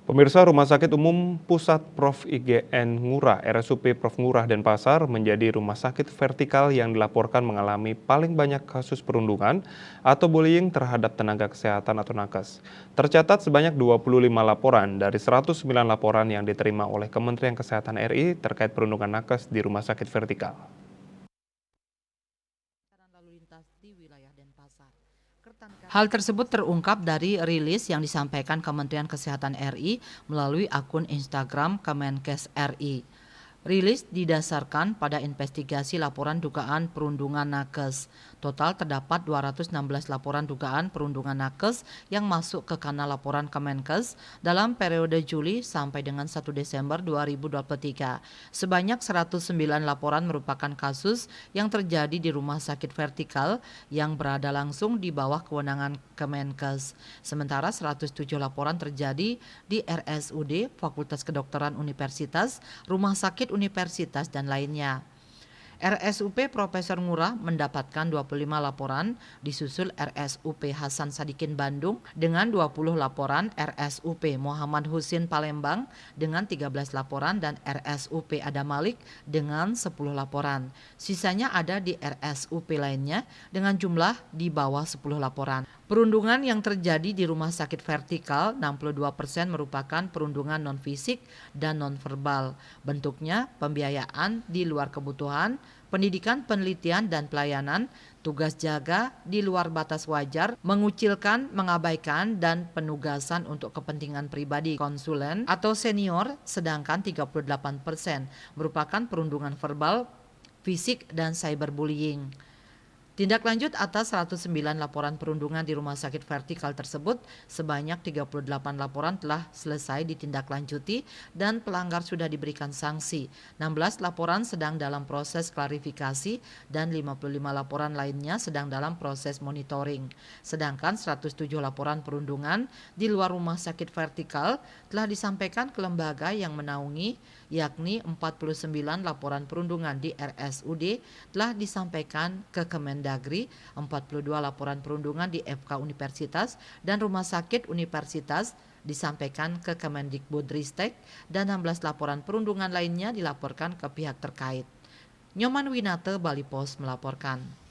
Pemirsa, Rumah Sakit Umum Pusat Prof. IGN Ngurah, RSUP Prof. Ngurah Denpasar menjadi rumah sakit vertikal yang dilaporkan mengalami paling banyak kasus perundungan atau bullying terhadap tenaga kesehatan atau nakes. Tercatat sebanyak 25 laporan dari 109 laporan yang diterima oleh Kementerian Kesehatan RI terkait perundungan nakes di rumah sakit vertikal. Hal tersebut terungkap dari rilis yang disampaikan Kementerian Kesehatan RI melalui akun Instagram Kemenkes RI. Rilis didasarkan pada investigasi laporan dugaan perundungan nakes. Total terdapat 216 laporan dugaan perundungan nakes yang masuk ke kanal laporan Kemenkes dalam periode Juli sampai dengan 1 Desember 2023. Sebanyak 109 laporan merupakan kasus yang terjadi di rumah sakit vertikal yang berada langsung di bawah kewenangan Kemenkes. Sementara 107 laporan terjadi di RSUD, Fakultas Kedokteran Universitas, Rumah Sakit Universitas, dan lainnya. RSUP Profesor Ngurah mendapatkan 25 laporan, disusul RSUP Hasan Sadikin Bandung dengan 20 laporan, RSUP Muhammad Husin Palembang dengan 13 laporan, dan RSUP Adam Malik dengan 10 laporan. Sisanya ada di RSUP lainnya dengan jumlah di bawah 10 laporan. Perundungan yang terjadi di rumah sakit vertikal 62% merupakan perundungan non-fisik dan non-verbal. Bentuknya pembiayaan di luar kebutuhan, pendidikan, penelitian, dan pelayanan, tugas jaga di luar batas wajar, mengucilkan, mengabaikan, dan penugasan untuk kepentingan pribadi konsulen atau senior, sedangkan 38% merupakan perundungan verbal, fisik, dan cyberbullying. Tindak lanjut atas 109 laporan perundungan di rumah sakit vertikal tersebut, sebanyak 38 laporan telah selesai ditindaklanjuti dan pelanggar sudah diberikan sanksi. 16 laporan sedang dalam proses klarifikasi dan 55 laporan lainnya sedang dalam proses monitoring. Sedangkan 107 laporan perundungan di luar rumah sakit vertikal telah disampaikan ke lembaga yang menaungi, yakni 49 laporan perundungan di RSUD telah disampaikan ke Kemendagri, 42 laporan perundungan di FK Universitas dan Rumah Sakit Universitas disampaikan ke Kemendikbudristek, dan 16 laporan perundungan lainnya dilaporkan ke pihak terkait. Nyoman Winate, Bali Pos melaporkan.